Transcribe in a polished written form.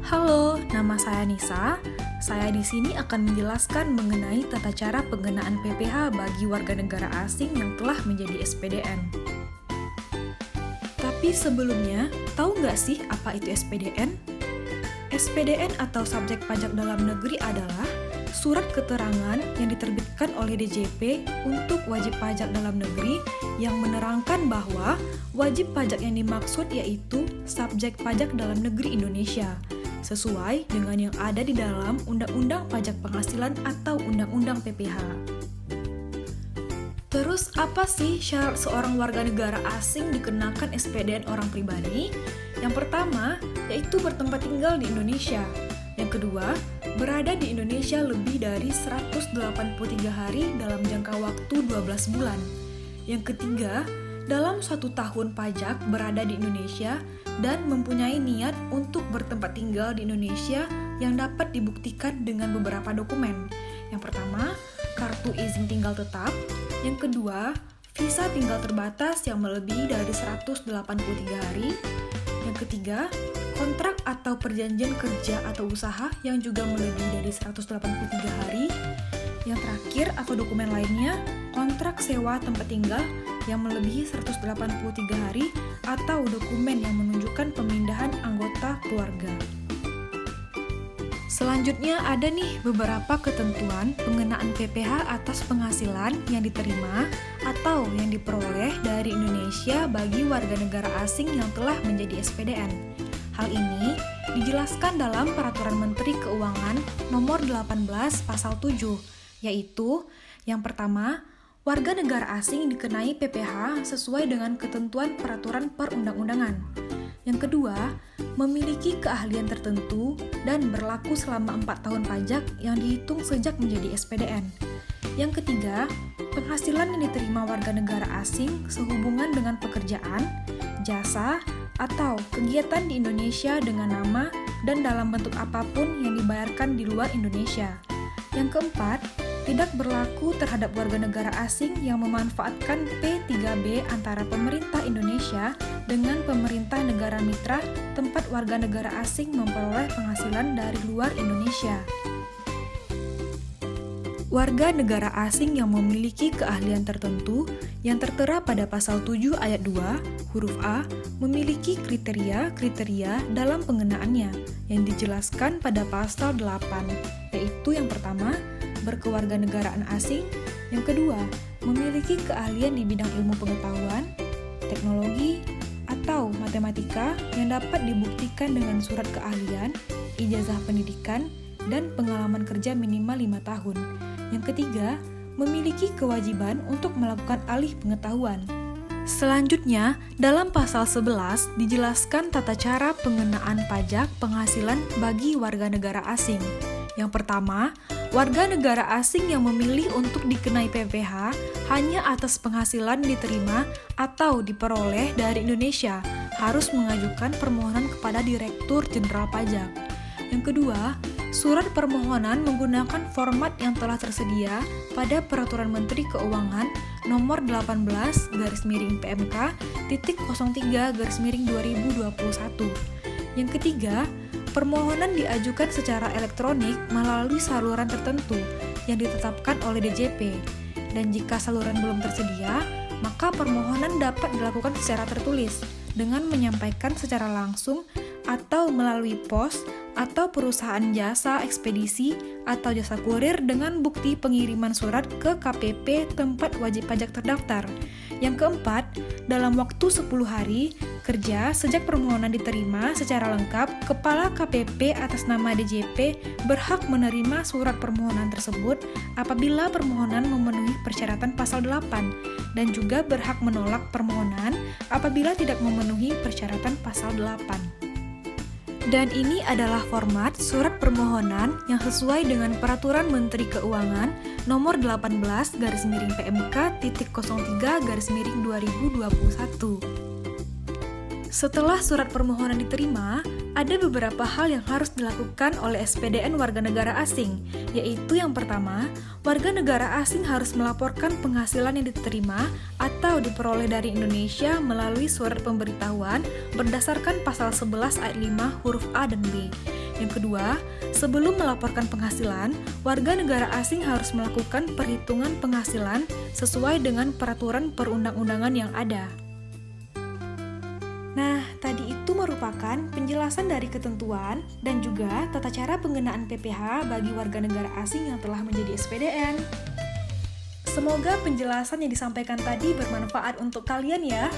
Halo, nama saya Nisa. Saya di sini akan menjelaskan mengenai tata cara pengenaan PPh bagi warga negara asing yang telah menjadi SPDN. Tapi sebelumnya, tahu nggak sih apa itu SPDN? SPDN atau Subjek Pajak Dalam Negeri adalah surat keterangan yang diterbitkan oleh DJP untuk wajib pajak dalam negeri yang menerangkan bahwa wajib pajak yang dimaksud yaitu subjek pajak dalam negeri Indonesia, sesuai dengan yang ada di dalam Undang-Undang Pajak Penghasilan atau Undang-Undang PPh. Terus apa sih syarat seorang warga negara asing dikenakan SPDN orang pribadi? Yang pertama, yaitu bertempat tinggal di Indonesia. Yang kedua, berada di Indonesia lebih dari 183 hari dalam jangka waktu 12 bulan. Yang ketiga, dalam 1 tahun pajak berada di Indonesia dan mempunyai niat untuk bertempat tinggal di Indonesia yang dapat dibuktikan dengan beberapa dokumen. Yang pertama, kartu izin tinggal tetap. Yang kedua, visa tinggal terbatas yang melebihi dari 183 hari. Yang ketiga, kontrak atau perjanjian kerja atau usaha yang juga melebihi dari 183 hari. Yang terakhir atau dokumen lainnya, kontrak sewa tempat tinggal yang melebihi 183 hari atau dokumen yang menunjukkan pemindahan anggota keluarga. Selanjutnya ada nih beberapa ketentuan pengenaan PPh atas penghasilan yang diterima atau yang diperoleh dari Indonesia bagi warga negara asing yang telah menjadi SPDN. Hal ini dijelaskan dalam Peraturan Menteri Keuangan Nomor 18 Pasal 7, yaitu yang pertama, warga negara asing dikenai PPh sesuai dengan ketentuan peraturan perundang-undangan. Yang kedua, memiliki keahlian tertentu dan berlaku selama 4 tahun pajak yang dihitung sejak menjadi SPDN. Yang ketiga, penghasilan yang diterima warga negara asing sehubungan dengan pekerjaan, jasa, atau kegiatan di Indonesia dengan nama dan dalam bentuk apapun yang dibayarkan di luar Indonesia. Yang keempat, tidak berlaku terhadap warga negara asing yang memanfaatkan P3B antara pemerintah Indonesia dengan pemerintah negara mitra tempat warga negara asing memperoleh penghasilan dari luar Indonesia. Warga negara asing yang memiliki keahlian tertentu yang tertera pada pasal 7 ayat 2 huruf A memiliki kriteria-kriteria dalam pengenaannya yang dijelaskan pada pasal 8, yaitu yang pertama, berkewarganegaraan asing, yang kedua, memiliki keahlian di bidang ilmu pengetahuan, teknologi, atau matematika yang dapat dibuktikan dengan surat keahlian, ijazah pendidikan, dan pengalaman kerja minimal 5 tahun. Yang ketiga, memiliki kewajiban untuk melakukan alih pengetahuan. Selanjutnya, dalam pasal 11 dijelaskan tata cara pengenaan pajak penghasilan bagi warga negara asing. Yang pertama, warga negara asing yang memilih untuk dikenai PPh hanya atas penghasilan diterima atau diperoleh dari Indonesia harus mengajukan permohonan kepada Direktur Jenderal Pajak. Yang kedua, surat permohonan menggunakan format yang telah tersedia pada Peraturan Menteri Keuangan Nomor 18/PMK.03/2021. Yang ketiga, permohonan diajukan secara elektronik melalui saluran tertentu yang ditetapkan oleh DJP. Dan jika saluran belum tersedia, maka permohonan dapat dilakukan secara tertulis dengan menyampaikan secara langsung atau melalui pos atau perusahaan jasa ekspedisi atau jasa kurir dengan bukti pengiriman surat ke KPP tempat wajib pajak terdaftar. Yang keempat, dalam waktu 10 hari kerja sejak permohonan diterima secara lengkap, Kepala KPP atas nama DJP berhak menerima surat permohonan tersebut apabila permohonan memenuhi persyaratan pasal 8 dan juga berhak menolak permohonan apabila tidak memenuhi persyaratan pasal 8. Dan ini adalah format surat permohonan yang sesuai dengan Peraturan Menteri Keuangan Nomor 18/PMK.03/2021. Setelah surat permohonan diterima, ada beberapa hal yang harus dilakukan oleh SPDN warga negara asing, yaitu yang pertama, warga negara asing harus melaporkan penghasilan yang diterima atau diperoleh dari Indonesia melalui surat pemberitahuan berdasarkan pasal 11 ayat 5 huruf A dan B. Yang kedua, sebelum melaporkan penghasilan, warga negara asing harus melakukan perhitungan penghasilan sesuai dengan peraturan perundang-undangan yang ada. Nah, tadi itu merupakan penjelasan dari ketentuan dan juga tata cara pengenaan PPh bagi warga negara asing yang telah menjadi SPDN. Semoga penjelasan yang disampaikan tadi bermanfaat untuk kalian ya.